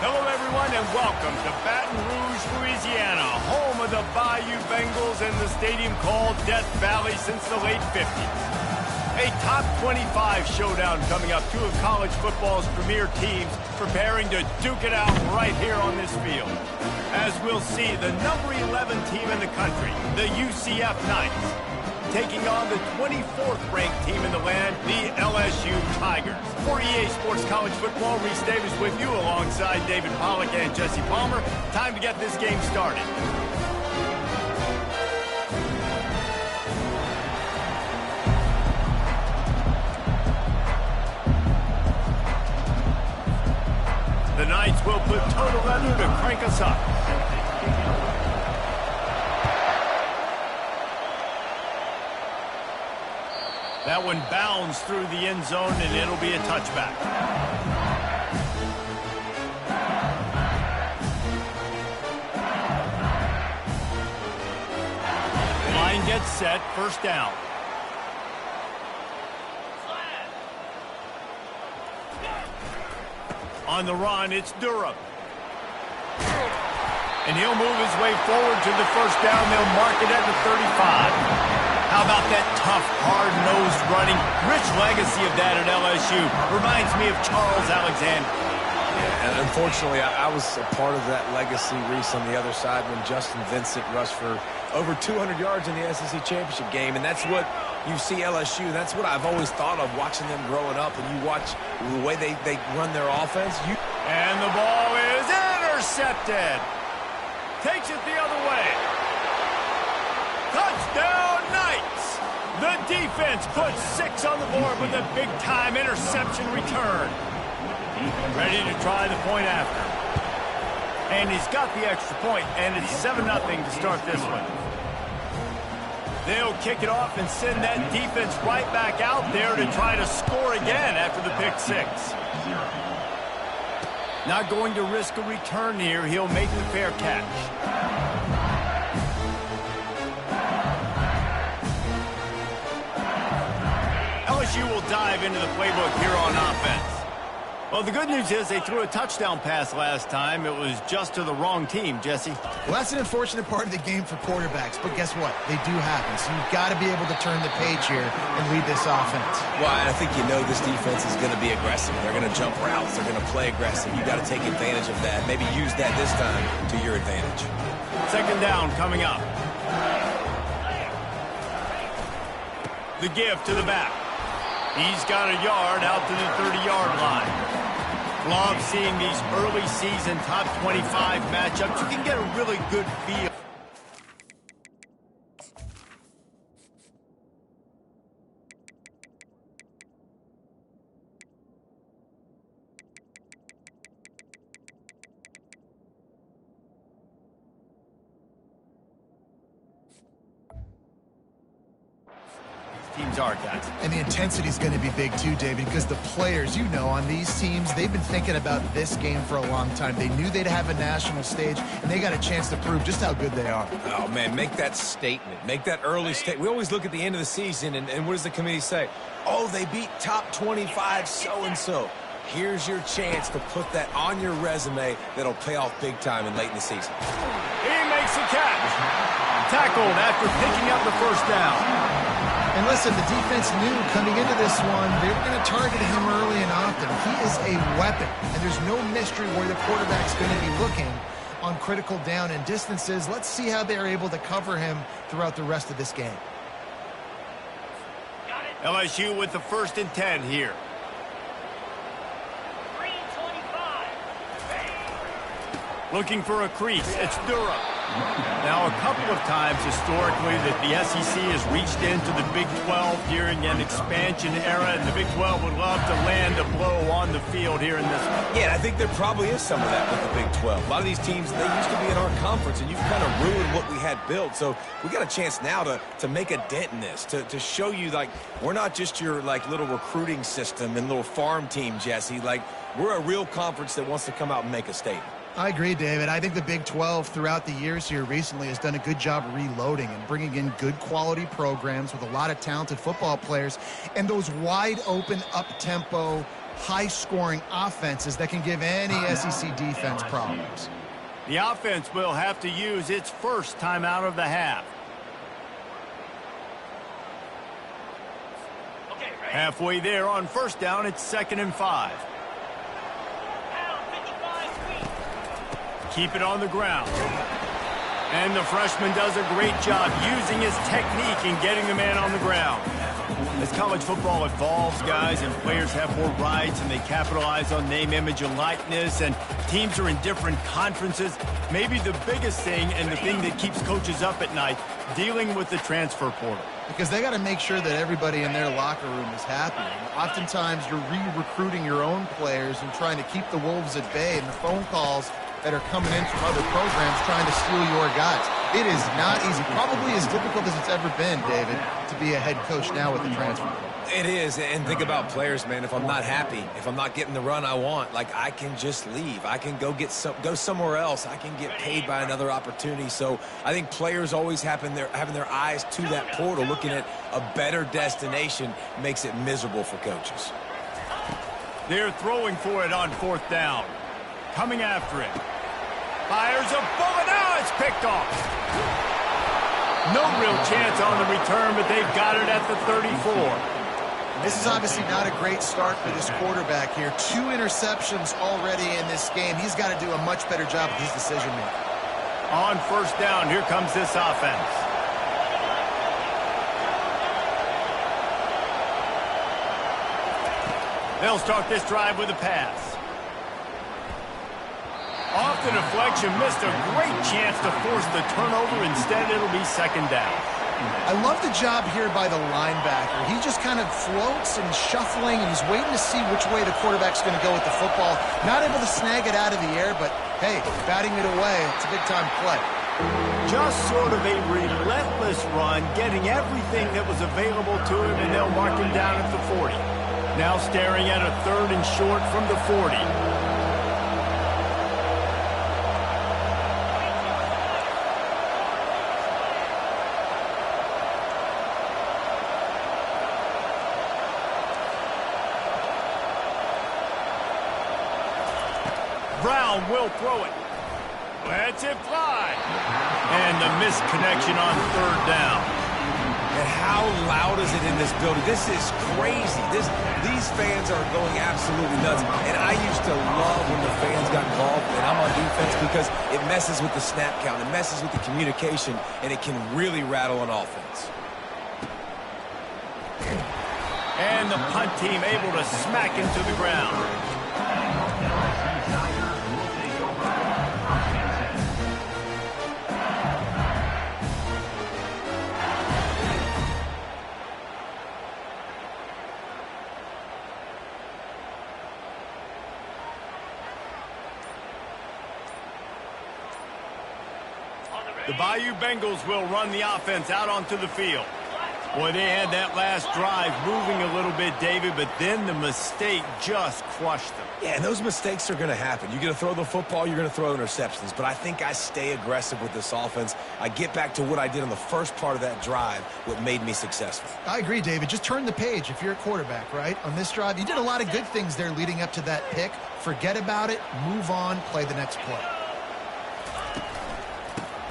Hello, everyone, and welcome to Baton Rouge, Louisiana, home of the Bayou Bengals and the stadium called Death Valley since the late 50s. A top 25 showdown coming up, two of college football's premier teams preparing to duke it out right here on this field. As we'll see, the number 11 team in the country, the UCF Knights, taking on the 24th ranked team in the land, the LSU Tigers. For EA Sports College Football, Reese Davis with you alongside David Pollack and Jesse Palmer. Time to get this game started. The Knights will put total leather to crank us up. That one bounds through the end zone, and it'll be a touchback. Line gets set, first down. On the run, it's Durham. And he'll move his way forward to the first down. They'll mark it at the 35. How about that tough, hard-nosed running? Rich legacy of that at LSU. Reminds me of Charles Alexander. Yeah, and unfortunately, I was a part of that legacy, Reese, on the other side when Justin Vincent rushed for over 200 yards in the SEC Championship game. And that's what you see LSU. That's what I've always thought of watching them growing up. And you watch the way they run their offense. And the ball is intercepted. Takes it the other way. Touchdown, Knights! The defense puts 6 on the board with a big-time interception return. Ready to try the point after. And he's got the extra point, and it's 7-0 to start this one. They'll kick it off and send that defense right back out there to try to score again after the pick 6. Not going to risk a return here. He'll make the fair catch. LSU will dive into the playbook here on offense. Well, the good news is they threw a touchdown pass last time. It was just to the wrong team, Jesse. Well, that's an unfortunate part of the game for quarterbacks, but guess what? They do happen, so you've got to be able to turn the page here and lead this offense. Well, I think you know this defense is going to be aggressive. They're going to jump routes. They're going to play aggressive. You've got to take advantage of that. Maybe use that this time to your advantage. Second down coming up. The give to the back. He's got a yard out to the 30-yard line. Love seeing these early season top 25 matchups. You can get a really good feel. Teams are, guys. And the intensity is going to be big too, David, because the players, you know, on these teams, they've been thinking about this game for a long time. They knew they'd have a national stage, and they got a chance to prove just how good they are. Oh, man, make that statement. Make that early statement. We always look at the end of the season, and what does the committee say? Oh, they beat top 25 so-and-so. Here's your chance to put that on your resume that'll pay off big time and late in the season. He makes a catch. Tackled after picking up the first down. And listen, the defense knew coming into this one, they were going to target him early and often. He is a weapon, and there's no mystery where the quarterback's going to be looking on critical down and distances. Let's see how they're able to cover him throughout the rest of this game. LSU with the 1st and 10 here. Looking for a crease. It's Durham. Now, a couple of times historically that the SEC has reached into the Big 12 during an expansion era, and the Big 12 would love to land a blow on the field here in this one. Yeah, I think there probably is some of that with the Big 12. A lot of these teams, they used to be in our conference, and you've kind of ruined what we had built. So we got a chance now to make a dent in this, to show you, like, we're not just your, like, little recruiting system and little farm team, Jesse. Like, we're a real conference that wants to come out and make a statement. I agree, David. I think the Big 12 throughout the years here recently has done a good job reloading and bringing in good quality programs with a lot of talented football players and those wide open up-tempo high-scoring offenses that can give any SEC defense problems. The offense will have to use its first timeout of the half. Halfway there on first down, it's 2nd and 5. Keep it on the ground. And the freshman does a great job using his technique and getting the man on the ground. As college football evolves, guys, and players have more rights and they capitalize on name, image, and likeness, and teams are in different conferences, maybe the biggest thing and the thing that keeps coaches up at night, dealing with the transfer portal. Because they got to make sure that everybody in their locker room is happy. And oftentimes you're re-recruiting your own players and trying to keep the wolves at bay, and the phone calls that are coming in from other programs trying to steal your guys. It is not easy. Probably as difficult as it's ever been, David, to be a head coach now with the transfer portal. It is, and think about players, man. If I'm not happy, if I'm not getting the run I want, like, I can just leave. I can go go somewhere else. I can get paid by another opportunity. So I think players always having their eyes to that portal, looking at a better destination, makes it miserable for coaches. They're throwing for it on 4th down. Coming after it. Fires a bullet. Now it's picked off. No real chance on the return, but they've got it at the 34. This is obviously not a great start for this quarterback here. 2 interceptions already in this game. He's got to do a much better job with his decision-making. On 1st down, here comes this offense. They'll start this drive with a pass. Off the deflection, missed a great chance to force the turnover. Instead, it'll be 2nd down. I love the job here by the linebacker. He just kind of floats and shuffling, and he's waiting to see which way the quarterback's going to go with the football. Not able to snag it out of the air, but, hey, batting it away, it's a big-time play. Just sort of a relentless run, getting everything that was available to him, and they'll mark him down at the 40. Now staring at a 3rd and short from the 40. Brown will throw it. Lets it fly. And the missed connection on 3rd down. And how loud is it in this building? This is crazy. These fans are going absolutely nuts. And I used to love when the fans got involved, and I'm on defense, because it messes with the snap count. It messes with the communication, and it can really rattle an offense. And the punt team able to smack him to the ground. The Bayou Bengals will run the offense out onto the field. Boy, they had that last drive moving a little bit, David, but then the mistake just crushed them. Yeah, and those mistakes are going to happen. You're going to throw the football, you're going to throw interceptions. But I think I stay aggressive with this offense. I get back to what I did on the first part of that drive, what made me successful. I agree, David. Just turn the page if you're a quarterback, right? On this drive, you did a lot of good things there leading up to that pick. Forget about it, move on, play the next play.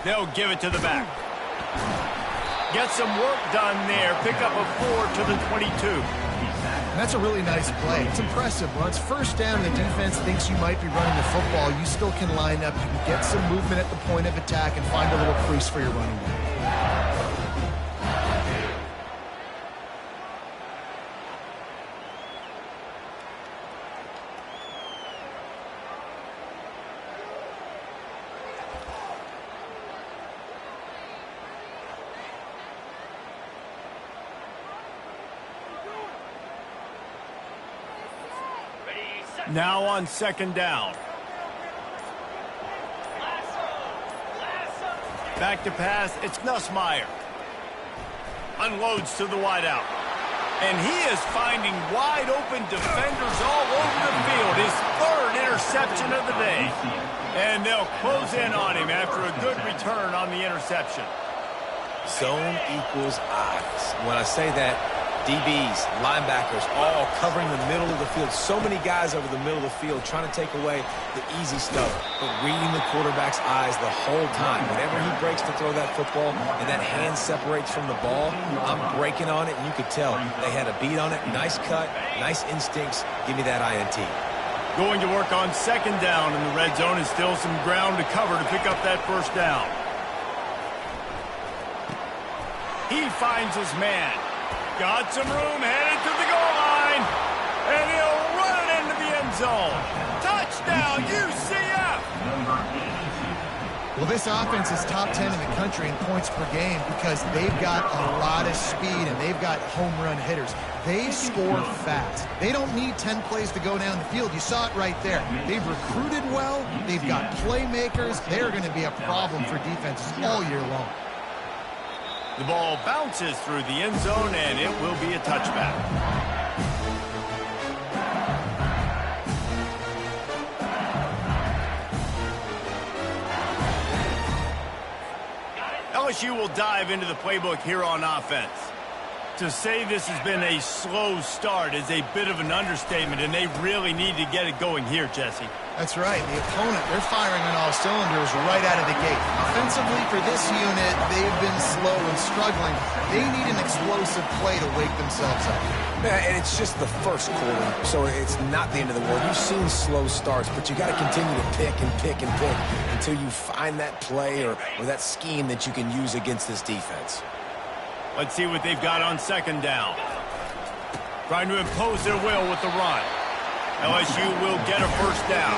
They'll give it to the back. Get some work done there. Pick up a 4 to the 22. And that's a really nice play. It's impressive. When it's 1st down and the defense thinks you might be running the football, you still can line up. You can get some movement at the point of attack and find a little crease for your running back. Now on 2nd down. Back to pass, it's Nussmeier. Unloads to the wideout. And he is finding wide open defenders all over the field. His 3rd interception of the day. And they'll close in on him after a good return on the interception. Zone equals eyes. When I say that, DBs, linebackers, all covering the middle of the field. So many guys over the middle of the field trying to take away the easy stuff, but reading the quarterback's eyes the whole time. Whenever he breaks to throw that football and that hand separates from the ball, I'm breaking on it, and you could tell they had a beat on it. Nice cut, nice instincts. Give me that INT. Going to work on second down in the red zone, and still some ground to cover to pick up that first down. He finds his man. Got some room, headed to the goal line, and he'll run it into the end zone. Touchdown, UCF! Well, this offense is top 10 in the country in points per game because they've got a lot of speed and they've got home run hitters. They score fast. They don't need 10 plays to go down the field. You saw it right there. They've recruited well. They've got playmakers. They're going to be a problem for defenses all year long. The ball bounces through the end zone, and it will be a touchback. LSU will dive into the playbook here on offense. To say this has been a slow start is a bit of an understatement, and they really need to get it going here, Jesse. That's right. The opponent, they're firing on all cylinders right out of the gate. Offensively, for this unit, they've been slow and struggling. They need an explosive play to wake themselves up. Yeah, and it's just the first quarter, so it's not the end of the world. You've seen slow starts, but you got to continue to pick and pick and pick until you find that play or that scheme that you can use against this defense. Let's see what they've got on second down. Trying to impose their will with the run. LSU will get a first down.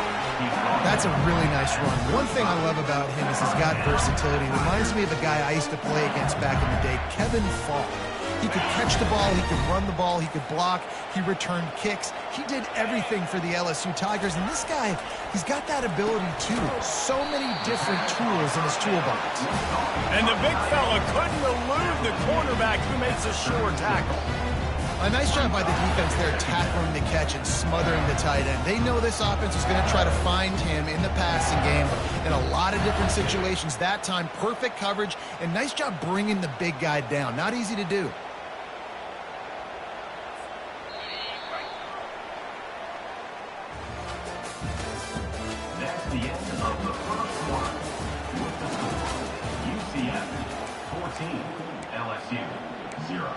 That's a really nice run. One thing I love about him is he's got versatility. Reminds me of a guy I used to play against back in the day, Kevin Falk. He could catch the ball, he could run the ball, he could block, he returned kicks. He did everything for the LSU Tigers, and this guy, he's got that ability too. So many different tools in his toolbox. And the big fella couldn't elude the cornerback who makes a sure tackle. A nice job by the defense there, tackling the catch and smothering the tight end. They know this offense is going to try to find him in the passing game in a lot of different situations. That time, perfect coverage, and nice job bringing the big guy down. Not easy to do. That's the end of the first quarter. With the score, UCF 14, LSU 0.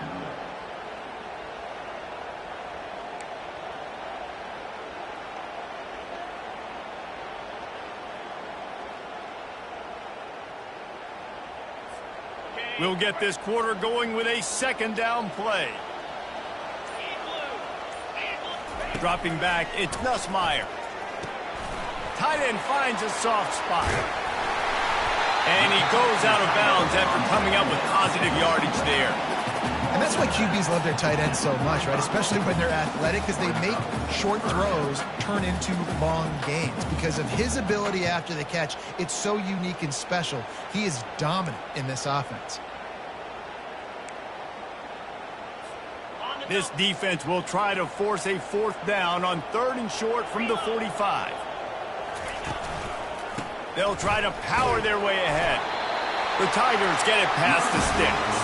We'll get this quarter going with a second down play. Dropping back, it's Nussmeier. Tight end finds a soft spot. And he goes out of bounds after coming up with positive yardage there. And that's why QBs love their tight ends so much, right? Especially when they're athletic, because they make short throws turn into long gains. Because of his ability after the catch, it's so unique and special. He is dominant in this offense. This defense will try to force a fourth down on 3rd and short from the 45. They'll try to power their way ahead. The Tigers get it past the sticks.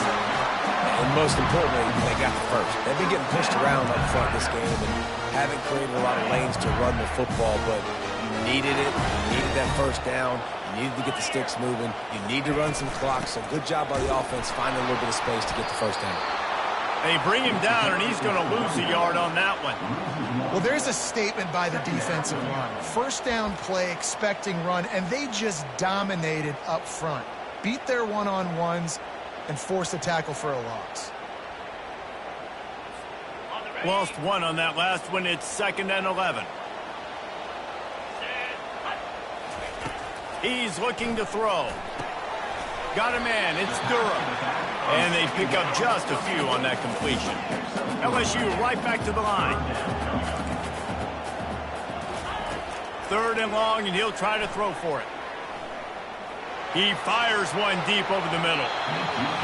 And most importantly, they got the first. They've been getting pushed around up front this game and haven't created a lot of lanes to run the football, but you needed it. You needed that first down. You needed to get the sticks moving. You need to run some clock, so good job by the offense finding a little bit of space to get the first down. They bring him down, and he's going to lose a yard on that one. Well, there's a statement by the defensive line. First down play, expecting run, and they just dominated up front. Beat their one-on-ones and forced a tackle for a loss. Lost one on that last one. It's 2nd and 11. He's looking to throw. Got a man. It's Durham. And they pick up just a few on that completion. LSU right back to the line. 3rd and long, and he'll try to throw for it. He fires one deep over the middle.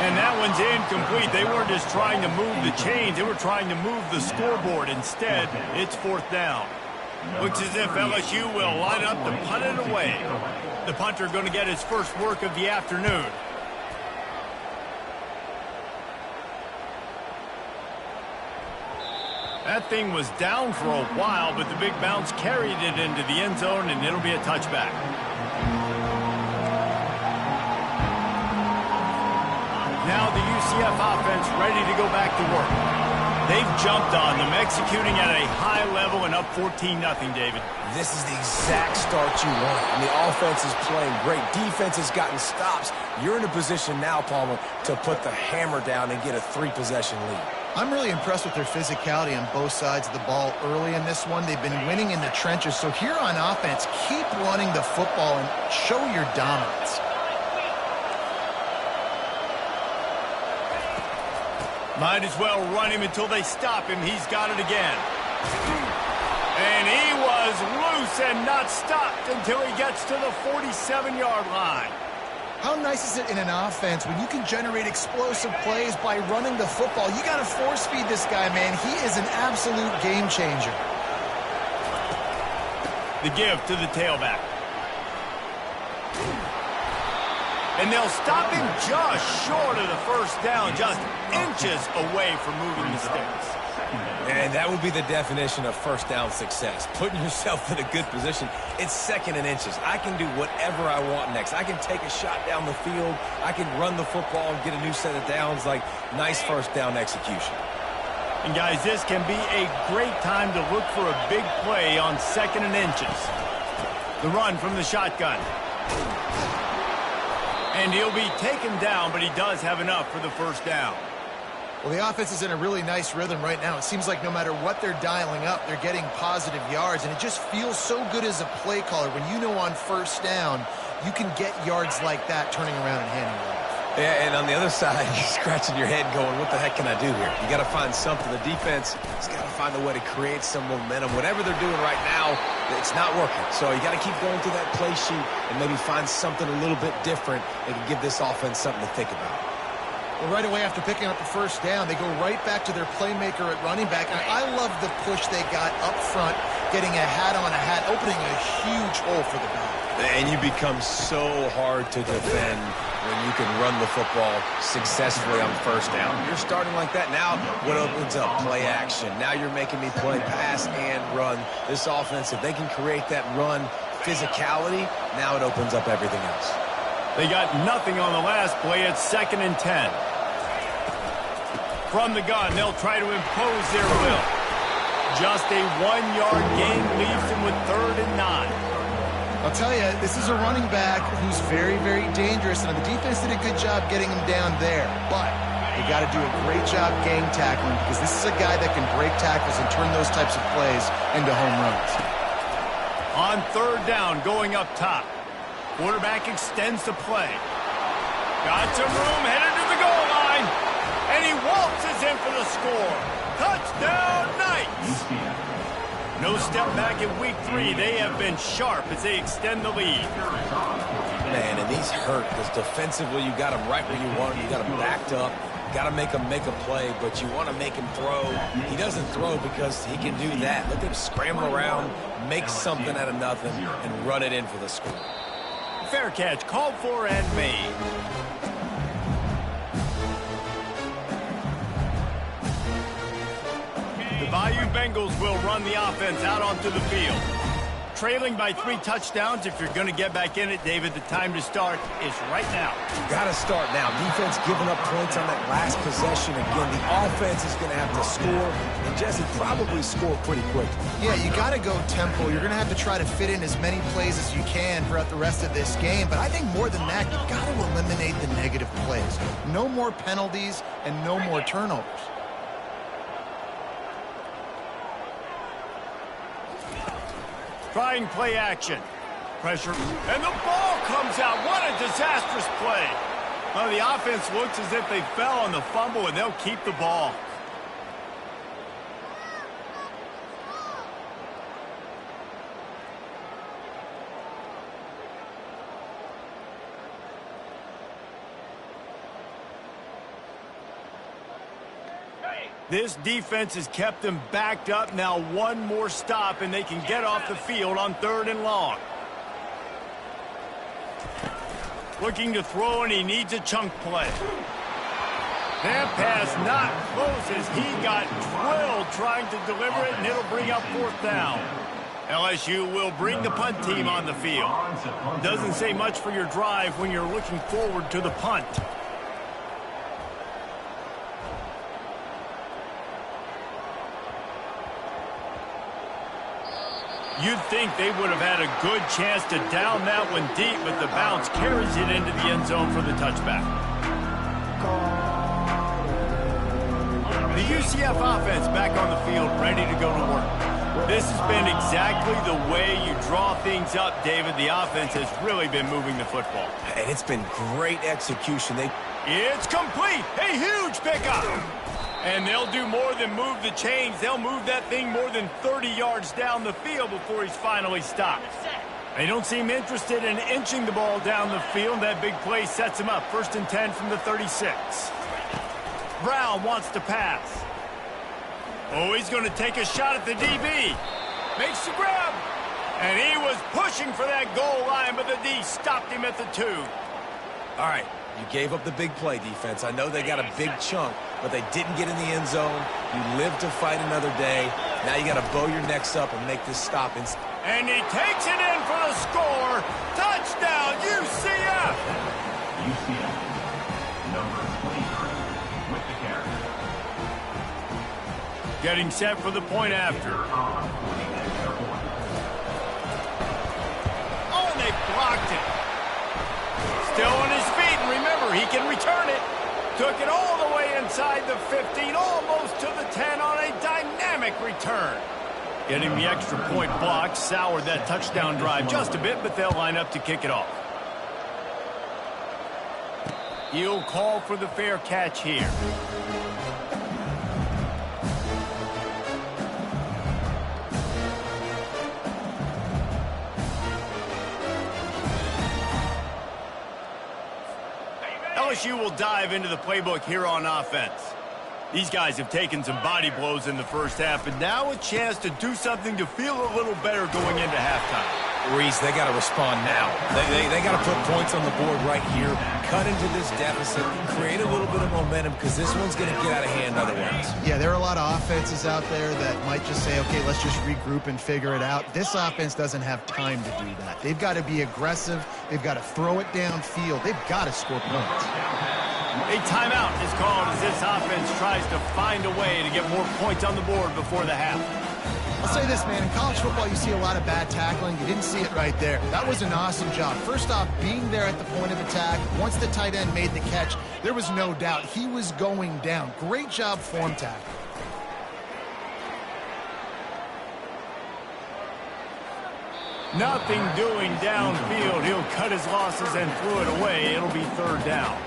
And that one's incomplete. They weren't just trying to move the chains. They were trying to move the scoreboard. Instead, it's 4th down. Looks as if LSU will line up to punt it away. The punter going to get his first work of the afternoon. That thing was down for a while, but the big bounce carried it into the end zone, and it'll be a touchback. Now the UCF offense ready to go back to work. They've jumped on them, executing at a high level and up 14-0, David. This is the exact start you want. And the offense is playing great. Defense has gotten stops. You're in a position now, Palmer, to put the hammer down and get a 3-possession lead. I'm really impressed with their physicality on both sides of the ball early in this one. They've been winning in the trenches. So here on offense, keep running the football and show your dominance. Might as well run him until they stop him. He's got it again. And he was loose and not stopped until he gets to the 47-yard line. How nice is it in an offense when you can generate explosive plays by running the football? You got to force feed this guy, man. He is an absolute game changer. The give to the tailback. And they'll stop him just short of the first down, just inches away from moving the sticks. And that would be the definition of first down success. Putting yourself in a good position. It's second and inches. I can do whatever I want next. I can take a shot down the field. I can run the football and get a new set of downs. Like, nice first down execution. And guys, this can be a great time to look for a big play on second and inches. The run from the shotgun. And he'll be taken down, but he does have enough for the first down. Well, the offense is in a really nice rhythm right now. It seems like no matter what they're dialing up, they're getting positive yards, and it just feels so good as a play caller when you know on first down you can get yards like that turning around and handing it off. Yeah, and on the other side, you're scratching your head going, what the heck can I do here? You got to find something. The defense has got to find a way to create some momentum. Whatever they're doing right now, it's not working. So you got to keep going through that play sheet and maybe find something a little bit different that can give this offense something to think about. Well, right away after picking up the first down, they go right back to their playmaker at running back. And I love the push they got up front, getting a hat on a hat, opening a huge hole for the back. And you become so hard to defend when you can run the football successfully on first down. You're starting like that. Now what opens up? Play action. Now you're making me play pass and run. This offense, if they can create that run physicality, now it opens up everything else. They got nothing on the last play. It's 2nd and 10. From the gun, they'll try to impose their will. Just a 1-yard gain leaves them with 3rd and 9. I'll tell you, this is a running back who's very, very dangerous, and the defense did a good job getting him down there. But they got to do a great job gang tackling because this is a guy that can break tackles and turn those types of plays into home runs. On 3rd down, going up top. Quarterback extends the play. Got some room, headed to the goal line. And he waltzes in for the score. Touchdown, Knights! No step back in week 3. They have been sharp as they extend the lead. Man, and these hurt because defensively you got them right where you want them. You got them backed up. Got to make him make a play, but you want to make him throw. He doesn't throw because he can do that. Let him scramble around, make something out of nothing, and run it in for the score. Fair catch, called for and made. The Bayou Bengals will run the offense out onto the field. Trailing by 3 touchdowns. If you're going to get back in it, David, the time to start is right now. Got to start now. Defense giving up points on that last possession. Again, the offense is going to have to score, and Jesse probably score pretty quick. Yeah, you got to go tempo. You're going to have to try to fit in as many plays as you can throughout the rest of this game. But I think more than that, you've got to eliminate the negative plays. No more penalties and no more turnovers. Trying play action. Pressure. And the ball comes out. What a disastrous play. Well, the offense looks as if they fell on the fumble, and they'll keep the ball. This defense has kept them backed up. Now one more stop, and they can get off the field on 3rd and long. Looking to throw, and he needs a chunk play. That pass not close as he got drilled trying to deliver it, and it'll bring up 4th down. LSU will bring the punt team on the field. Doesn't say much for your drive when you're looking forward to the punt. You'd think they would have had a good chance to down that one deep, but the bounce carries it into the end zone for the touchback. The UCF offense back on the field, ready to go to work. This has been exactly the way you draw things up, David. The offense has really been moving the football. And it's been great execution. It's complete. A huge pickup. And they'll do more than move the chains. They'll move that thing more than 30 yards down the field before he's finally stopped. They don't seem interested in inching the ball down the field. That big play sets him up. 1st and 10 from the 36. Brown wants to pass. Oh, he's going to take a shot at the DB. Makes the grab. And he was pushing for that goal line, but the D stopped him at the 2. All right, you gave up the big play, defense. I know they got a big chunk, but they didn't get in the end zone. You live to fight another day. Now you got to bow your necks up and make this stop. And he takes it in for the score. Touchdown, UCF! UCF, number 23, with the carry. Getting set for the point after. Oh, and they blocked it. Still on his feet, and remember, he can return it. Took it all the way inside the 15, almost to the 10 on a dynamic return. Getting the extra point blocked soured that touchdown drive just a bit, but they'll line up to kick it off. He'll call for the fair catch here. LSU will dive into the playbook here on offense. These guys have taken some body blows in the first half, and now a chance to do something to feel a little better going into halftime. Reese, they got to respond now. They got to put points on the board right here, cut into this deficit, create a little bit of momentum, because this one's going to get out of hand otherwise. Yeah, there are a lot of offenses out there that might just say, okay, let's just regroup and figure it out. This offense doesn't have time to do that. They've got to be aggressive. They've got to throw it downfield. They've got to score points. A timeout is called as this offense tries to find a way to get more points on the board before the half. I'll say this, man. In college football, you see a lot of bad tackling. You didn't see it right there. That was an awesome job. First off, being there at the point of attack. Once the tight end made the catch, there was no doubt he was going down. Great job form tackle. Nothing doing downfield. He'll cut his losses and threw it away. It'll be 3rd down.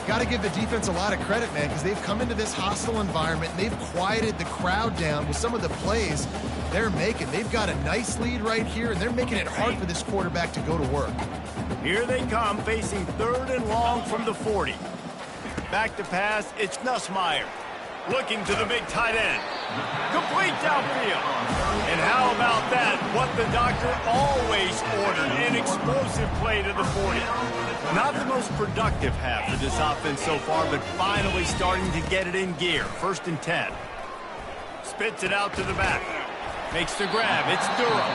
Got to give the defense a lot of credit, man, because they've come into this hostile environment, and they've quieted the crowd down with some of the plays they're making. They've got a nice lead right here, and they're making it hard for this quarterback to go to work. Here they come, facing 3rd and long from the 40. Back to pass, it's Nussmeier. Looking to the big tight end. Complete downfield. And how about that? What the doctor always ordered, an explosive play to the 40. Not the most productive half of this offense so far, but finally starting to get it in gear. 1st and 10. Spits it out to the back. Makes the grab. It's Durham.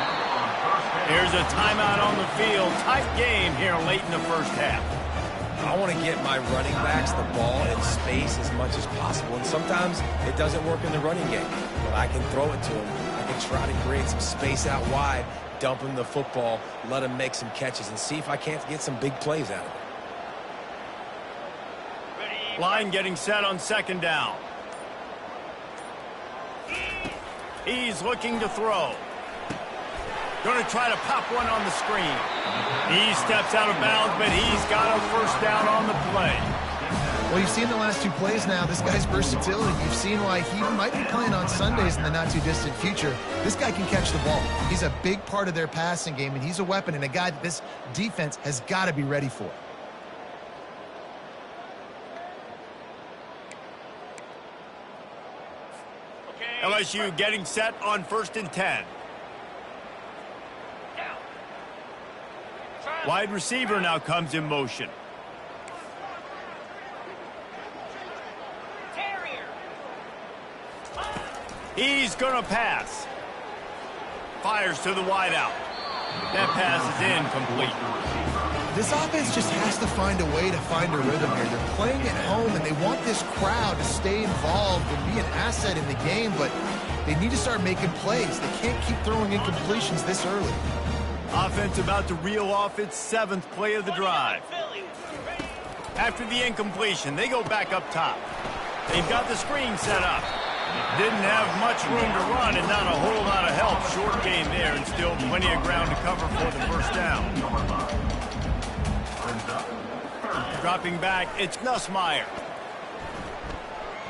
Here's a timeout on the field. Tight game here late in the first half. I want to get my running backs the ball in space as much as possible. And sometimes it doesn't work in the running game. But I can throw it to them. I can try to create some space out wide, dump him the football, let him make some catches, and see if I can't get some big plays out of it. Line getting set on 2nd down. He's looking to throw. Going to try to pop one on the screen. He steps out of bounds, but he's got a 1st down on the play. Well, you've seen the last 2 plays now. This guy's versatility. You've seen why he might be playing on Sundays in the not-too-distant future. This guy can catch the ball. He's a big part of their passing game, and he's a weapon and a guy that this defense has got to be ready for. LSU getting set on 1st and 10. Wide receiver now comes in motion. He's going to pass. Fires to the wideout. That pass is incomplete. This offense just has to find a way to find a rhythm here. They're playing at home, and they want this crowd to stay involved and be an asset in the game, but they need to start making plays. They can't keep throwing incompletions this early. Offense about to reel off its 7th play of the drive. After the incompletion, they go back up top. They've got the screen set up. Didn't have much room to run and not a whole lot of help. Short gain there and still plenty of ground to cover for the first down. Dropping back, it's Nussmeier.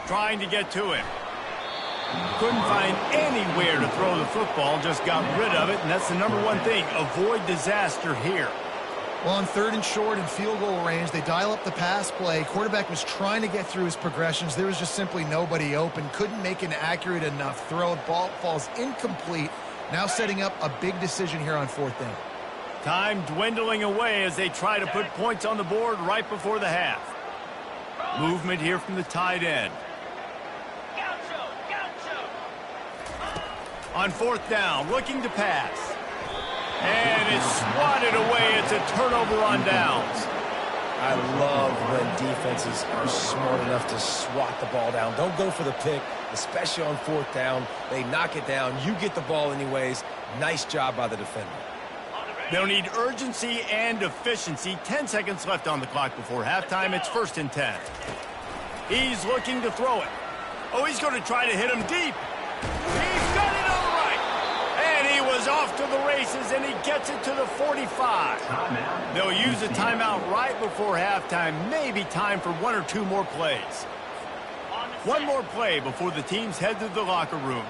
Trying to get to him. Couldn't find anywhere to throw the football, just got rid of it, and that's the #1 thing. Avoid disaster here. Well, on 3rd and short and field goal range, they dial up the pass play. Quarterback was trying to get through his progressions. There was just simply nobody open. Couldn't make an accurate enough throw. Ball falls incomplete. Now setting up a big decision here on 4th down. Time dwindling away as they try to put points on the board right before the half. Movement here from the tight end. On 4th down, looking to pass. And it's swatted away. It's a turnover on downs. I love when defenses are smart enough to swat the ball down. Don't go for the pick, especially on 4th down. They knock it down. You get the ball anyways. Nice job by the defender. They'll need urgency and efficiency. 10 seconds left on the clock before halftime. It's 1st and 10. He's looking to throw it. Oh, he's going to try to hit him deep. He's got it all right. And he was off to the races, and he gets it to the 45. They'll use a timeout right before halftime. Maybe time for 1 or 2 more plays. One more play before the teams head to the locker rooms.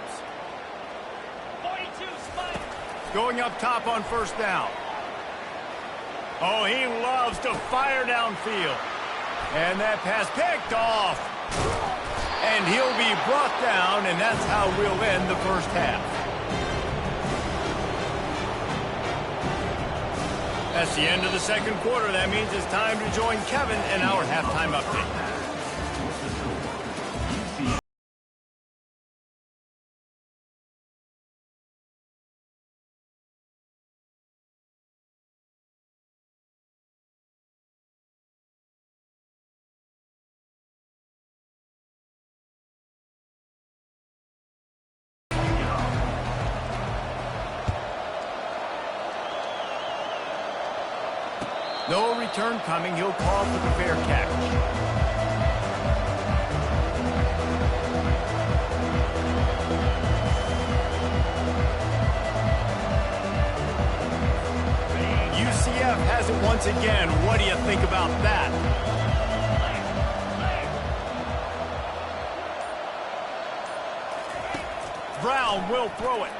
Going up top on 1st down. Oh, he loves to fire downfield. And that pass picked off. And he'll be brought down, and that's how we'll end the first half. That's the end of the 2nd quarter. That means it's time to join Kevin in our halftime update. No return coming. He'll call for the fair catch. UCF has it once again. What do you think about that? Brown will throw it.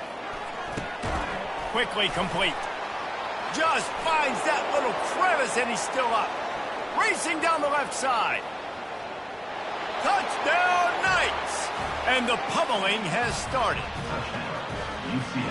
Quickly complete. Just finds that little crevice, and he's still up. Racing down the left side. Touchdown, Knights! And the pummeling has started.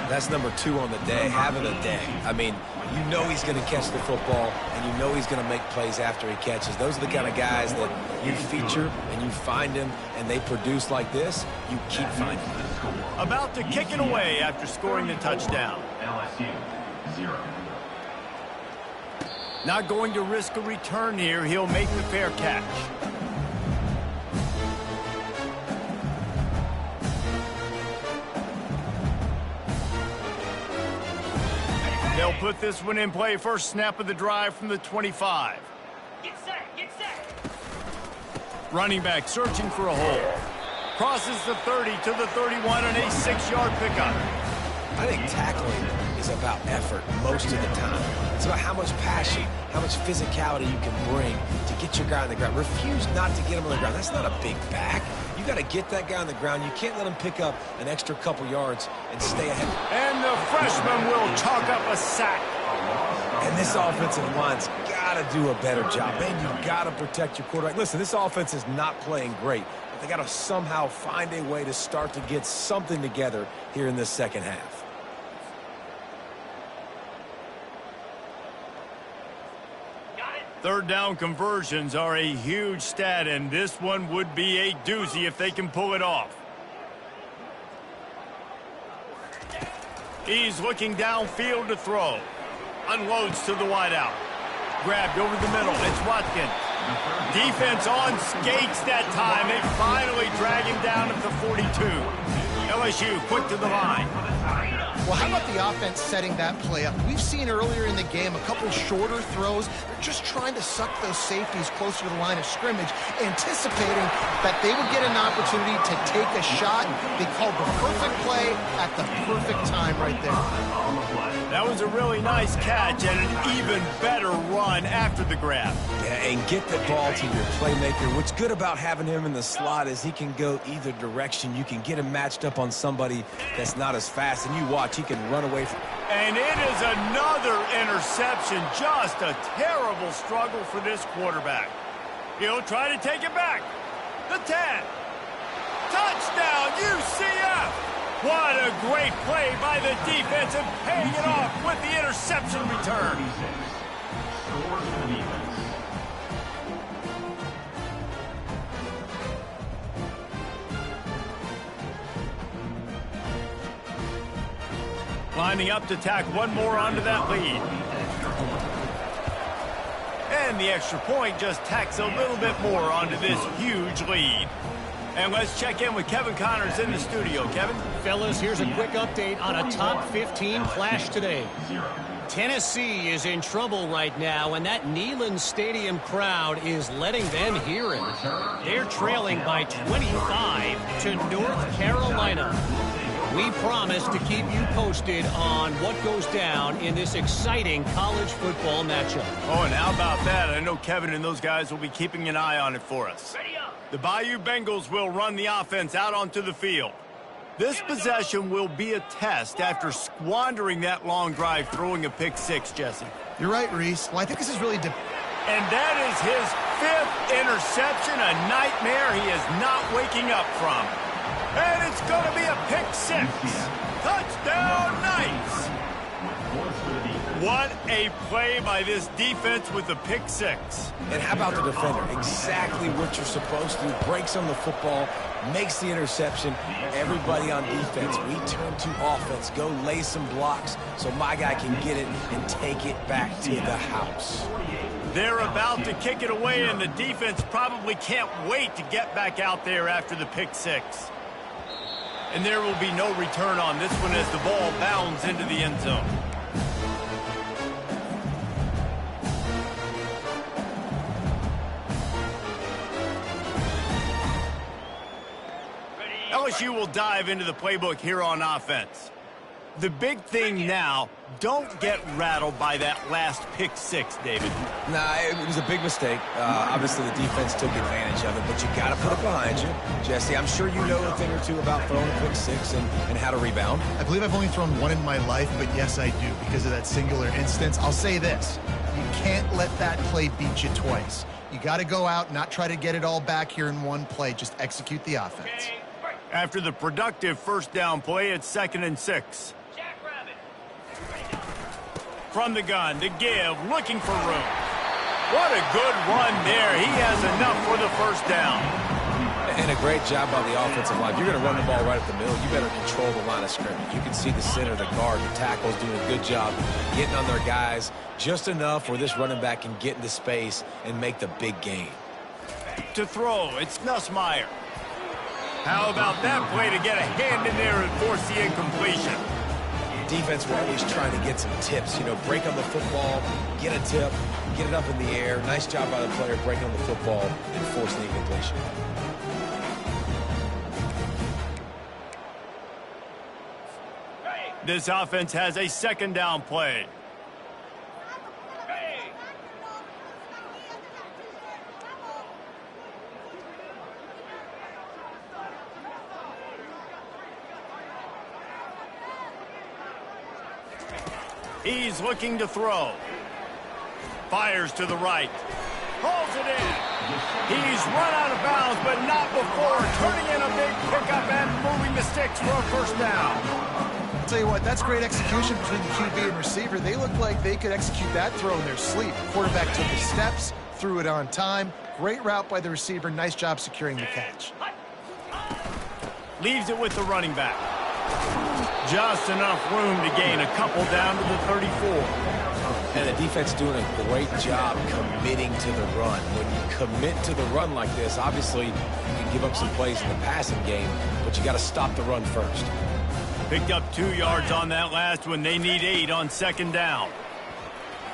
That's #2 on the day, having a day. I mean, you know he's going to catch the football, and you know he's going to make plays after he catches. Those are the kind of guys that you feature, and you find him, and they produce like this. You keep finding them. About to kick it away after scoring the touchdown. LSU 0. Not going to risk a return here. He'll make the fair catch. They'll put this one in play. First snap of the drive from the 25. Get set, get set. Running back searching for a hole. Crosses the 30 to the 31 and a 6-yard pickup. I think tackling is about effort most of the time. It's about how much passion, how much physicality you can bring to get your guy on the ground. Refuse not to get him on the ground. That's not a big back. You got to get that guy on the ground. You can't let him pick up an extra couple yards and stay ahead. And the freshman will chalk up a sack. And this offensive line's got to do a better job. Man, you got to protect your quarterback. Listen, this offense is not playing great, but they got to somehow find a way to start to get something together here in this second half. Third down conversions are a huge stat, and this one would be a doozy if they can pull it off. He's looking downfield to throw. Unloads to the wideout. Grabbed over the middle. It's Watkins. Defense on skates that time. They finally drag him down at the 42. LSU quick to the line. Well, how about the offense setting that play up? We've seen earlier in the game a couple shorter throws. They're just trying to suck those safeties closer to the line of scrimmage, anticipating that they would get an opportunity to take a shot. They called the perfect play at the perfect time right there. That was a really nice catch and an even better run after the grab. Yeah, and get the ball to your playmaker. What's good about having him in the slot is he can go either direction. You can get him matched up on somebody that's not as fast, and you watch, he can run away from. And it is another interception. Just a terrible struggle for this quarterback. He'll try to take it back. The 10. Touchdown, UCF! What a great play by the defense and paying it off with the interception return. Scores for the defense. Lining up to tack one more onto that lead. And the extra point just tacks a little bit more onto this huge lead. And let's check in with Kevin Connors in the studio. Kevin? Fellas, here's a quick update on a top 15 flash today. Tennessee is in trouble right now, and that Neyland Stadium crowd is letting them hear it. They're trailing by 25 to North Carolina. We promise to keep you posted on what goes down in this exciting college football matchup. Oh, and how about that? I know Kevin and those guys will be keeping an eye on it for us. The Bayou Bengals will run the offense out onto the field. This possession will be a test after squandering that long drive throwing a pick six, Jesse. You're right, Reese. Well, I think this is really... And that is his 5th interception, a nightmare he is not waking up from. And it's going to be a pick six. Touchdown, Knights! What a play by this defense with the pick six. And how about the defender? Exactly what you're supposed to. Breaks on the football, makes the interception. Everybody on defense, we turn to offense. Go lay some blocks so my guy can get it and take it back to the house. They're about to kick it away, and the defense probably can't wait to get back out there after the pick six. And there will be no return on this one as the ball bounds into the end zone. LSU will dive into the playbook here on offense. The big thing now, don't get rattled by that last pick six, David. Nah, it was a big mistake. Obviously, the defense took advantage of it, but you got to put it behind you. Jesse, I'm sure you know a thing or two about throwing a pick six and how to rebound. I believe I've only thrown one in my life, but yes, I do because of that singular instance. I'll say this. You can't let that play beat you twice. You got to go out, not try to get it all back here in one play. Just execute the offense. After the productive first down play, it's 2nd and 6. From the gun, to give, looking for room. What a good run there. He has enough for the first down. And a great job by the offensive line. If you're going to run the ball right at the middle, you better control the line of scrimmage. You can see the center, the guard, the tackles doing a good job getting on their guys just enough where this running back can get into space and make the big gain. To throw, it's Nussmeier. How about that play to get a hand in there and force the incompletion? Defense, we're always trying to get some tips. You know, break on the football, get a tip, get it up in the air. Nice job by the player breaking on the football and forcing the incompletion. This offense has a 2nd down play. He's looking to throw. Fires to the right. Pulls it in. He's run out of bounds, but not before turning in a big pickup and moving the sticks for a first down. I'll tell you what, that's great execution between the QB and receiver. They look like they could execute that throw in their sleep. Quarterback took his steps, threw it on time. Great route by the receiver. Nice job securing the catch. Leaves it with the running back. Just enough room to gain a couple down to the 34. And the defense doing a great job committing to the run. When you commit to the run like this, obviously you can give up some plays in the passing game, but you got to stop the run first. Picked up 2 yards on that last one. They need 8 on second down.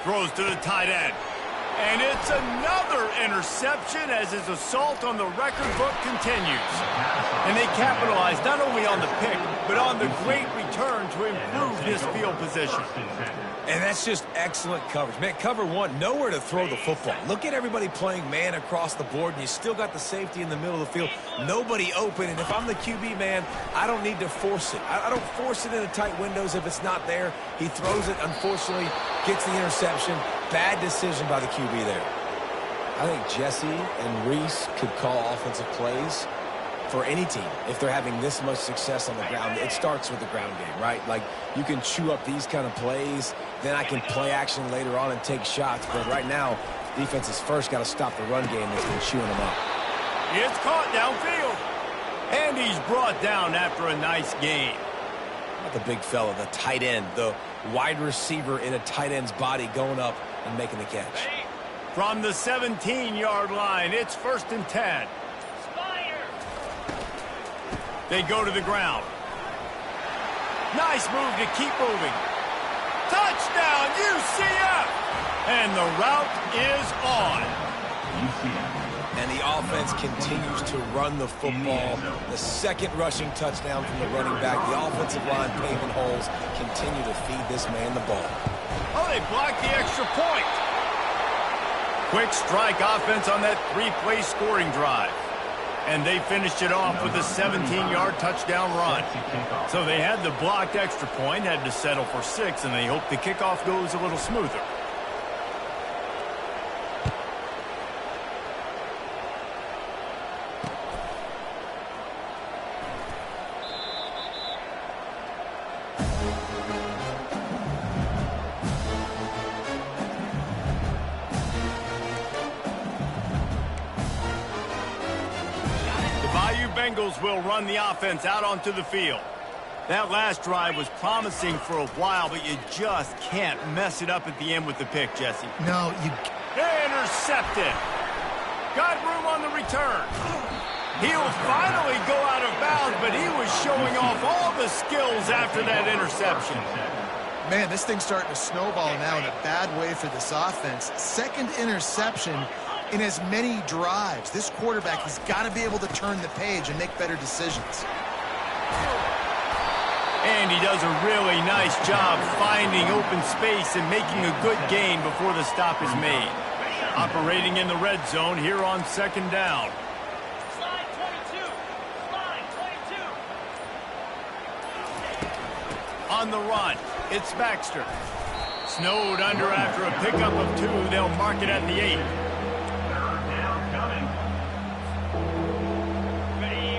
Throws to the tight end. And it's another interception as his assault on the record book continues. And they capitalize not only on the pick, but on the great return to improve this field position. And that's just excellent coverage. Man, cover one, nowhere to throw the football. Look at everybody playing man across the board, and you still got the safety in the middle of the field. Nobody open, and if I'm the QB, man, I don't need to force it. I don't force it into tight windows if it's not there. He throws it, unfortunately, gets the interception. Bad decision by the QB there. I think Jesse and Reese could call offensive plays for any team if they're having this much success on the ground. It starts with the ground game, right? Like, you can chew up these kind of plays, then I can play action later on and take shots. But right now, defense has first got to stop the run game that's been chewing them up. It's caught downfield. And he's brought down after a nice gain. Not the big fella, the tight end, the wide receiver in a tight end's body going up and making the catch. From the 17-yard line, it's 1st and 10. They go to the ground. Nice move to keep moving. Touchdown, UCF! And the route is on. And the offense continues to run the football. The second rushing touchdown from the running back. The offensive line paving holes continue to feed this man the ball. Oh, they blocked the extra point. Quick strike offense on that 3-play scoring drive. And they finished it off with a 17-yard touchdown run. So they had the blocked extra point, had to settle for 6, and they hope the kickoff goes a little smoother. Bengals will run the offense out onto the field. That last drive was promising for a while, but you just can't mess it up at the end with the pick, Jesse. No, you... Intercepted. Got room on the return. He'll finally go out of bounds, but he was showing off all the skills after that interception. Man, this thing's starting to snowball now in a bad way for this offense. Second interception in as many drives. This quarterback has got to be able to turn the page and make better decisions. And he does a really nice job finding open space and making a good gain before the stop is made. Operating in the red zone here on second down. Slide 22. Slide 22. On the run, it's Baxter. Snowed under after a pickup of 2. They'll mark it at the 8.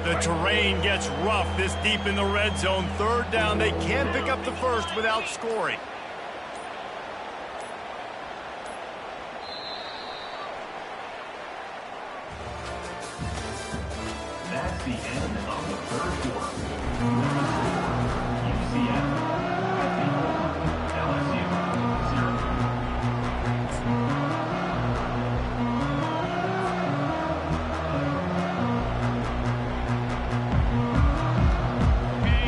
The terrain gets rough this deep in the red zone. Third down, they can pick up the first without scoring. That's the end of the third quarter. UCF 54, LSU 0.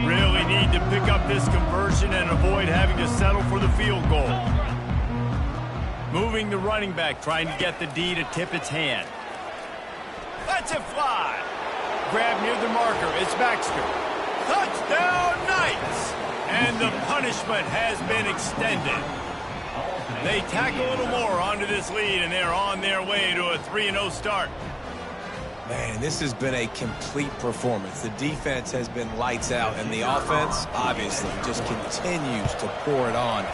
Really need to pick up this conversion and avoid having to settle for the field goal. Moving the running back, trying to get the D to tip its hand. Lets it fly. Grab near the marker. It's Baxter. Touchdown, Knights! And the punishment has been extended. They tack a little more onto this lead, and they're on their way to a 3-0 start. Man, this has been a complete performance. The defense has been lights out, and the offense, obviously, just continues to pour it on.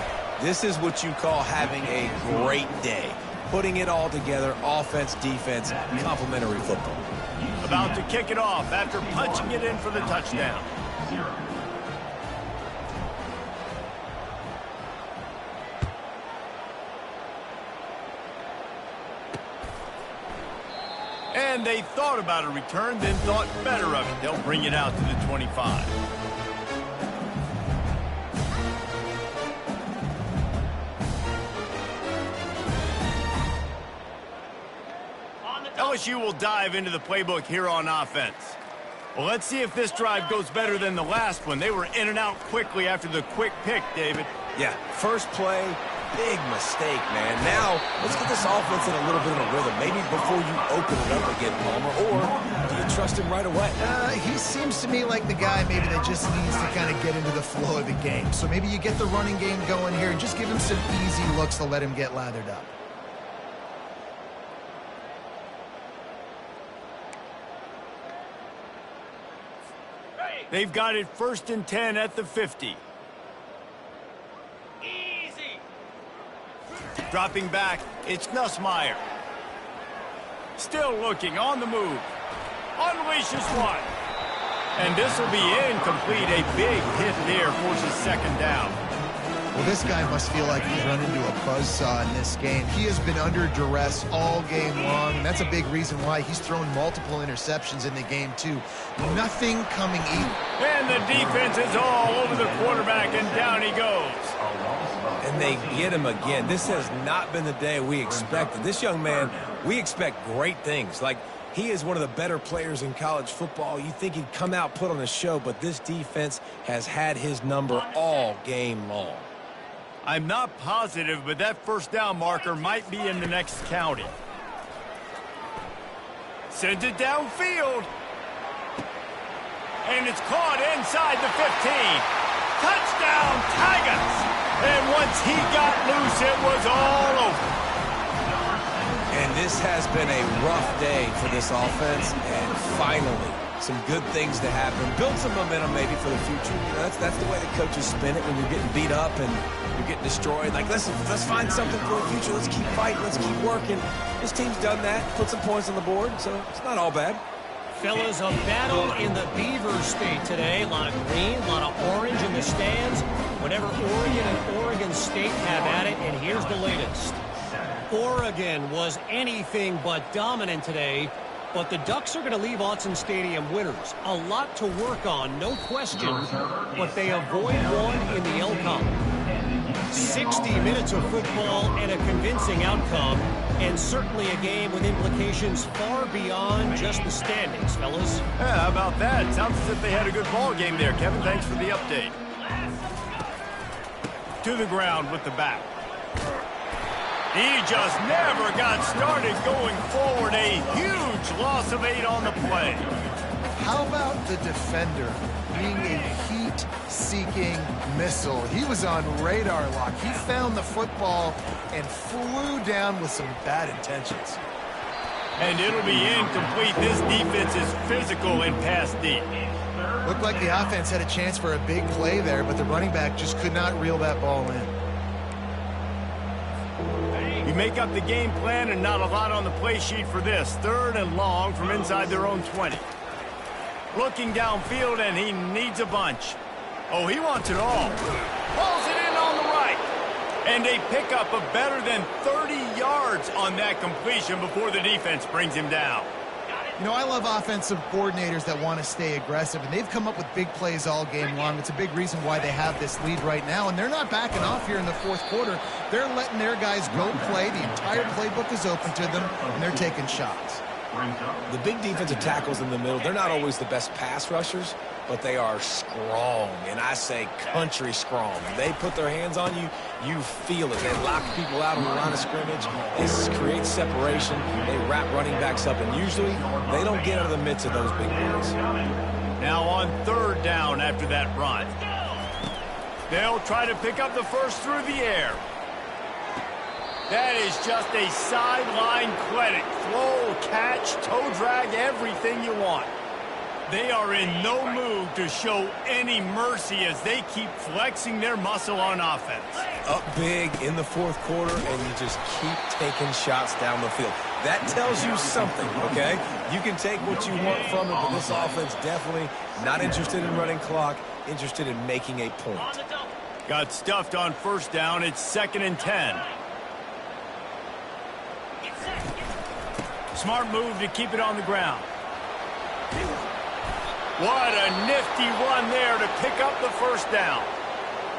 This is what you call having a great day. Putting it all together, offense, defense, complementary football. About to kick it off after punching it in for the touchdown. 0. And they thought about a return, then thought better of it. They'll bring it out to the 25. LSU will dive into the playbook here on offense. Well, let's see if this drive goes better than the last one. They were in and out quickly after the quick pick, David. Yeah, first play, big mistake, man. Now, let's get this offense in a little bit of a rhythm. Maybe before you open it up again, Palmer, or do you trust him right away? He seems to me like the guy maybe that just needs to kind of get into the flow of the game. So maybe you get the running game going here and just give him some easy looks to let him get lathered up. They've got it 1st and 10 at the 50. Easy. Dropping back, it's Nussmeier. Still looking, on the move. Unleashes one. And this will be incomplete. A big hit there forces 2nd down. Well, this guy must feel like he's run into a buzzsaw in this game. He has been under duress all game long, and that's a big reason why he's thrown multiple interceptions in the game, too. Nothing coming either. And the defense is all over the quarterback, and down he goes. And they get him again. This has not been the day we expected. This young man, we expect great things. Like, he is one of the better players in college football. You think he'd come out, put on a show, but this defense has had his number all game long. I'm not positive, but that 1st down marker might be in the next county. Sends it downfield. And it's caught inside the 15. Touchdown, Tigers! And once he got loose, it was all over. And this has been a rough day for this offense, and finally, some good things to happen. Build some momentum maybe for the future. You know, that's the way the coaches spin it when you're getting beat up and you're getting destroyed. Like, let's find something for the future. Let's keep fighting. Let's keep working. This team's done that. Put some points on the board, so it's not all bad. Fellas, a battle in the Beaver State today. A lot of green, a lot of orange in the stands. Whatever Oregon and Oregon State have at it, and here's the latest. Oregon was anything but dominant today, but the Ducks are going to leave Autzen Stadium winners. A lot to work on, no question, but they avoid one in the LCOM. 60 minutes of football and a convincing outcome, and certainly a game with implications far beyond just the standings, fellas. Yeah, how about that? Sounds as if they had a good ball game there, Kevin. Thanks for the update. To the ground with the back. He just never got started going forward. A huge loss of 8 on the play. How about the defender being a heat-seeking missile? He was on radar lock. He found the football and flew down with some bad intentions. And it'll be incomplete. This defense is physical and pass deep. Looked like the offense had a chance for a big play there, but the running back just could not reel that ball in. You make up the game plan and not a lot on the play sheet for this. 3rd and long from inside their own 20. Looking downfield, and he needs a bunch. Oh, he wants it all. Pulls it in on the right. And a pickup of better than 30 yards on that completion before the defense brings him down. You know, I love offensive coordinators that want to stay aggressive, and they've come up with big plays all game long. It's a big reason why they have this lead right now, and they're not backing off here in the 4th quarter. They're letting their guys go play. The entire playbook is open to them, and they're taking shots. The big defensive tackles in the middle, they're not always the best pass rushers, but they are strong, and I say country strong. They put their hands on you, you feel it. They lock people out on the line of scrimmage. They create separation. They wrap running backs up, and usually they don't get out of the midst of those big boys. Now on 3rd down after that run. They'll try to pick up the first through the air. That is just a sideline clinic. Throw, catch, toe drag, everything you want. They are in no mood to show any mercy as they keep flexing their muscle on offense. Up big in the 4th quarter, and you just keep taking shots down the field. That tells you something, okay? You can take what you want from it, but this offense definitely not interested in running clock, interested in making a point. Got stuffed on 1st down. It's 2nd and 10. Smart move to keep it on the ground. What a nifty run there to pick up the 1st down.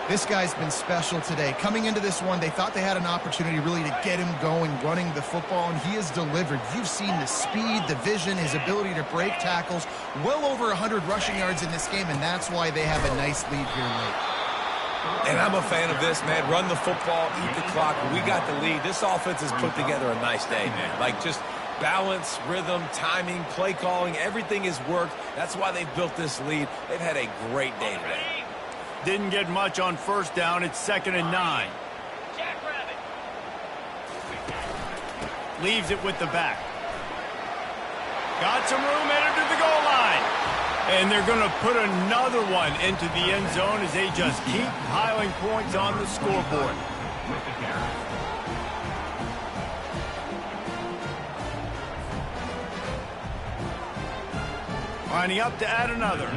This guy's been special today. Coming into this one, they thought they had an opportunity really to get him going, running the football, and he has delivered. You've seen the speed, the vision, his ability to break tackles. Well over 100 rushing yards in this game, and that's why they have a nice lead here late. And I'm a fan of this, man. Run the football, eat the clock. We got the lead. This offense has put together a nice day, man. Like, just balance, rhythm, timing, play calling, everything has worked. That's why they've built this lead. They've had a great day today. Didn't get much on first down. It's 2nd and 9. Jackrabbit. Leaves it with the back. Got some room, headed to the goal line. And they're going to put another one into the end zone as they just keep piling points on the scoreboard. Lining up to add another.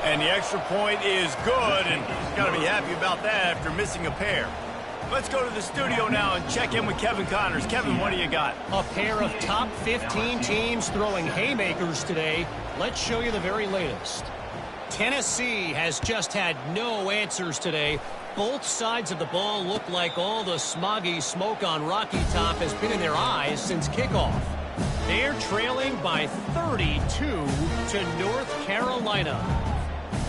And the extra point is good, and he's got to be happy about that after missing a pair. Let's go to the studio now and check in with Kevin Connors. Kevin, what do you got? A pair of top 15 teams throwing haymakers today. Let's show you the very latest. Tennessee has just had no answers today. Both sides of the ball look like all the smoggy smoke on Rocky Top has been in their eyes since kickoff. They're trailing by 32 to North Carolina.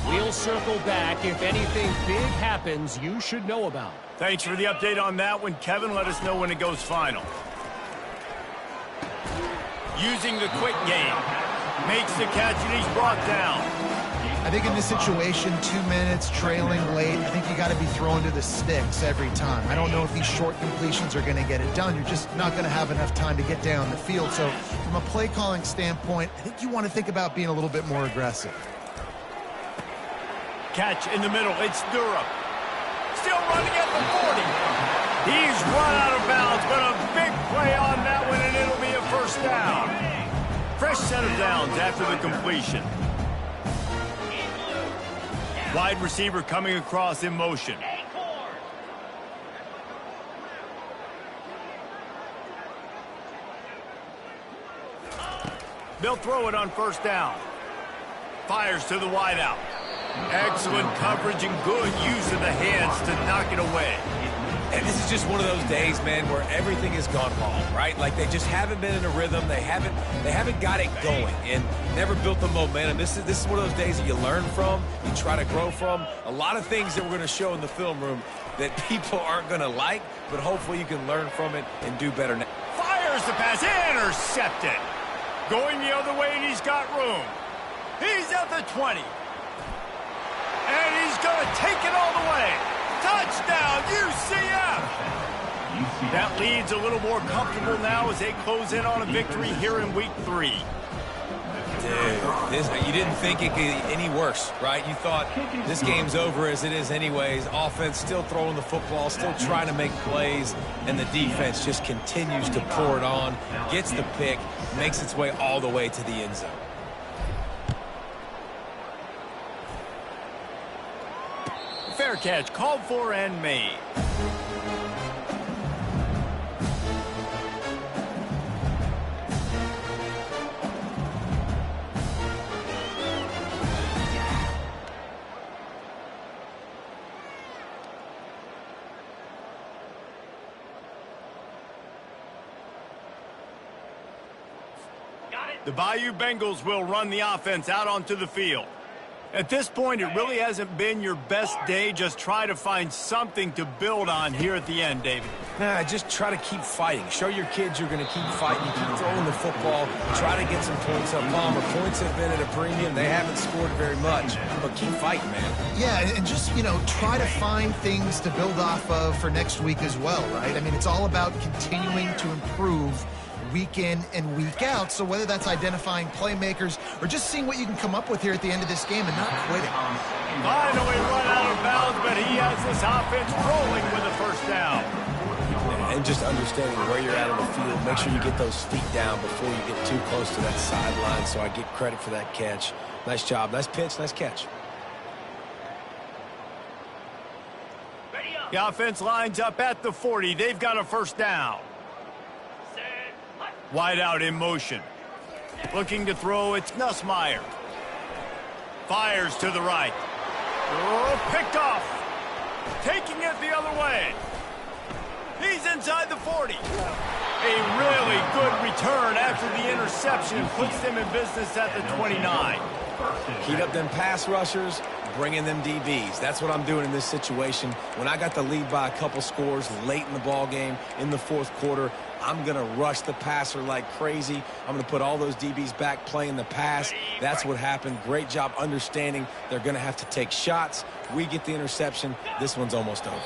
We'll circle back if anything big happens you should know about. Thanks for the update on that one, Kevin. Let us know when it goes final. Using the quick game. Makes the catch and he's brought down. I think in this situation, 2 minutes, trailing late, I think you got to be throwing to the sticks every time. I don't know if these short completions are going to get it done. You're just not going to have enough time to get down the field. So from a play calling standpoint, I think you want to think about being a little bit more aggressive. Catch in the middle. It's Durham. Still running at the 40. He's run out of bounds, but a big play on that one, and it'll be a first down. Fresh set of downs after the completion. Wide receiver coming across in motion. They'll throw it on first down. Fires to the wideout. Excellent coverage and good use of the hands to knock it away. And this is just one of those days, man, where everything has gone wrong, right? Like they just haven't been in a rhythm. They haven't got it going and never built the momentum. This is one of those days that you learn from, you try to grow from. A lot of things that we're going to show in the film room that people aren't going to like, but hopefully you can learn from it and do better now. Fires the pass, intercepted. Going the other way, and he's got room. He's at the 20. And he's going to take it all the way. Touchdown, UCF! That lead's a little more comfortable now as they close in on a victory here in Week 3. Dude, you didn't think it could get any worse, right? You thought this game's over as it is anyways. Offense still throwing the football, still trying to make plays, and the defense just continues to pour it on, gets the pick, makes its way all the way to the end zone. Fair catch, called for and made. The Bayou Bengals will run the offense out onto the field. At this point, it really hasn't been your best day. Just try to find something to build on here at the end, David. Nah, just try to keep fighting. Show your kids you're going to keep fighting. You keep throwing the football. Try to get some points up. Palmer, points have been at a premium. They haven't scored very much, but keep fighting, man. Yeah, and just, try to find things to build off of for next week as well, right? I mean, it's all about continuing to improve week in and week out. So whether that's identifying playmakers or just seeing what you can come up with here at the end of this game and not quitting. Finally run out of bounds, but he has this offense rolling with a first down. And just understanding where you're at on the field. Make sure you get those feet down before you get too close to that sideline, so I get credit for that catch. Nice job. Nice pitch. Nice catch. The offense lines up at the 40. They've got a first down. Wide out in motion. Looking to throw, it's Nussmeier. Fires to the right. Oh, picked off. Taking it the other way. He's inside the 40. A really good return after the interception puts them in business at the 29. Heat up them pass rushers, bring in them DBs. That's what I'm doing in this situation. When I got the lead by a couple scores late in the ball game in the fourth quarter, I'm going to rush the passer like crazy. I'm going to put all those DBs back playing the pass. That's what happened. Great job understanding they're going to have to take shots. We get the interception. This one's almost over.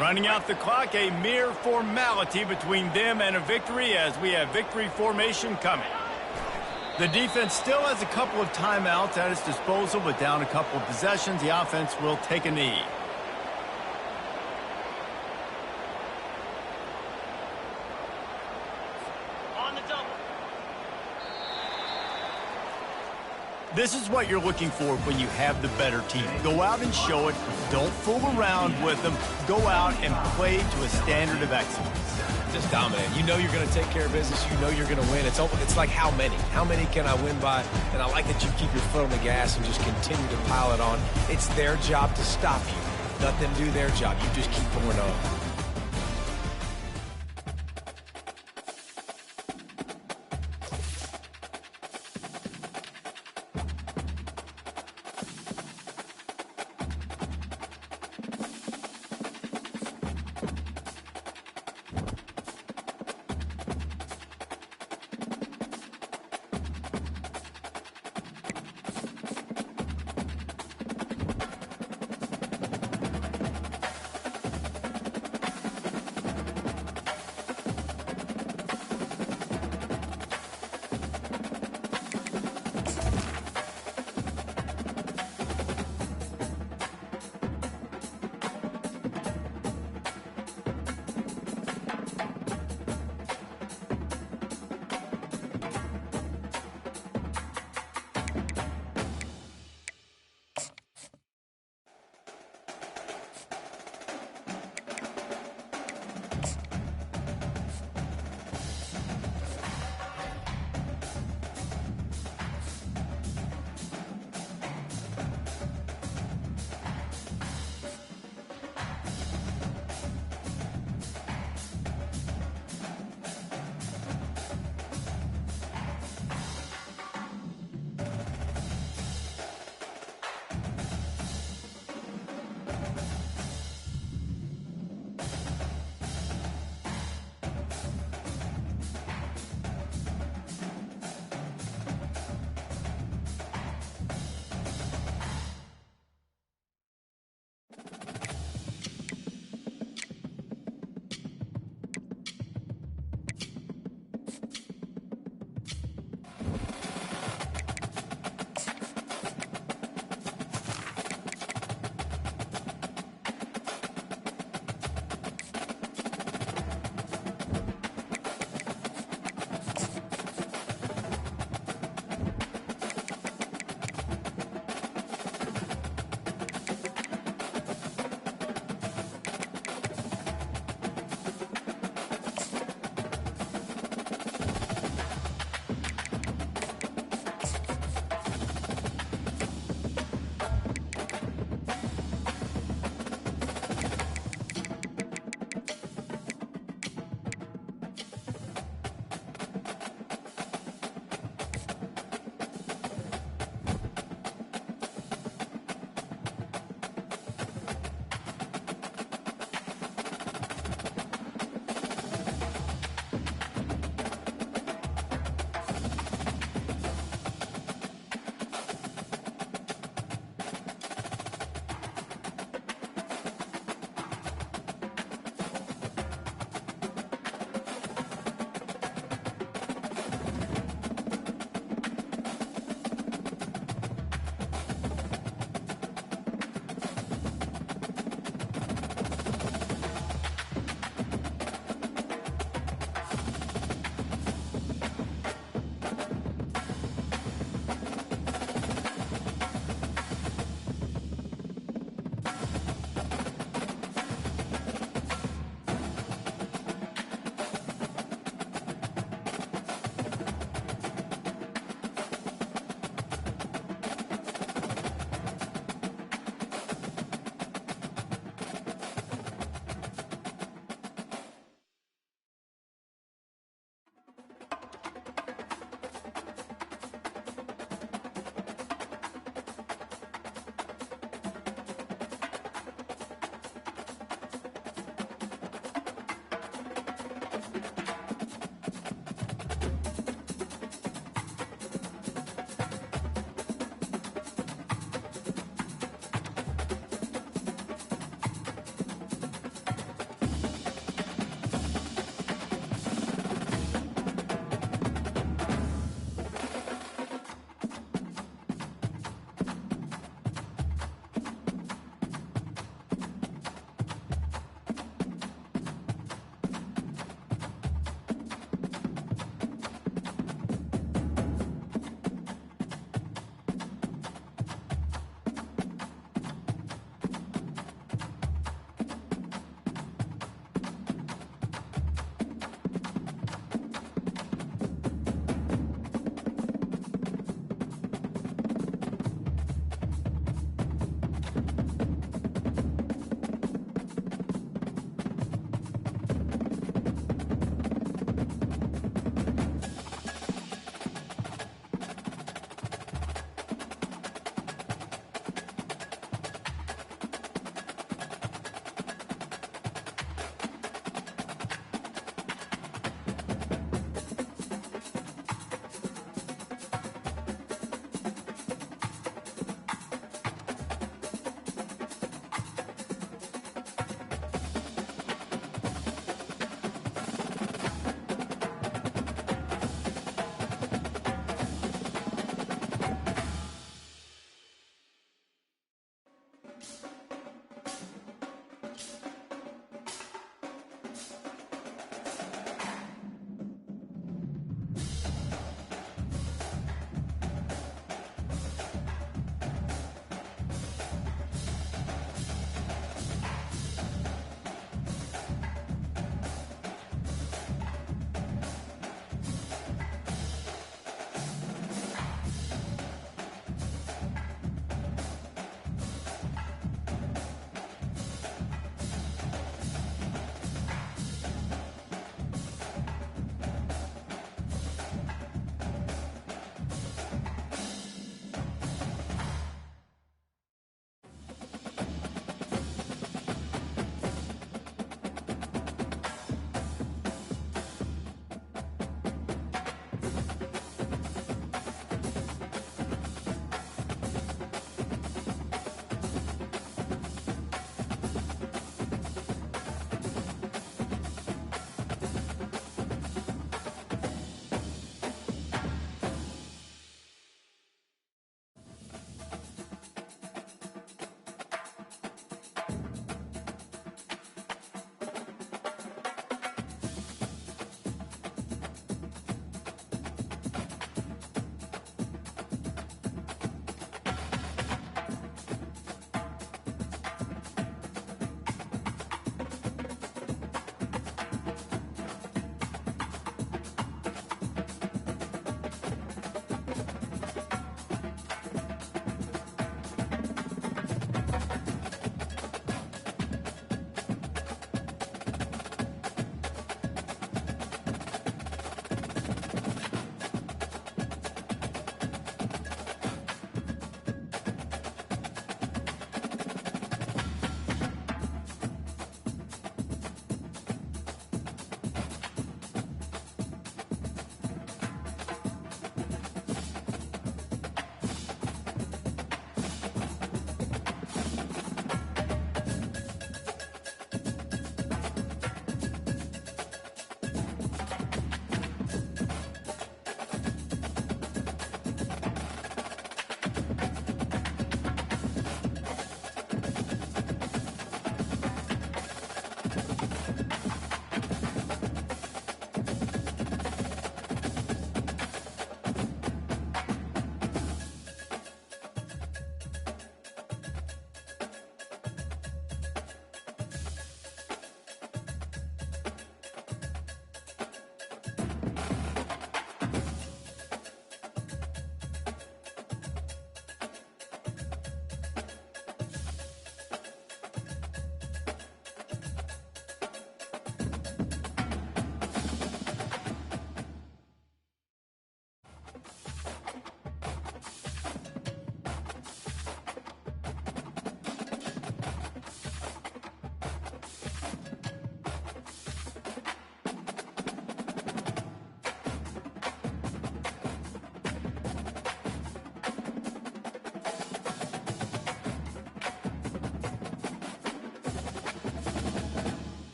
Running out the clock, a mere formality between them and a victory as we have victory formation coming. The defense still has a couple of timeouts at its disposal, but down a couple of possessions, the offense will take a knee. On the double. This is what you're looking for when you have the better team. Go out and show it. Don't fool around with them. Go out and play to a standard of excellence. Just dominate. You know you're going to take care of business. You know you're going to win. It's like how many? How many can I win by? And I like that you keep your foot on the gas and just continue to pile it on. It's their job to stop you. Let them do their job. You just keep pouring on.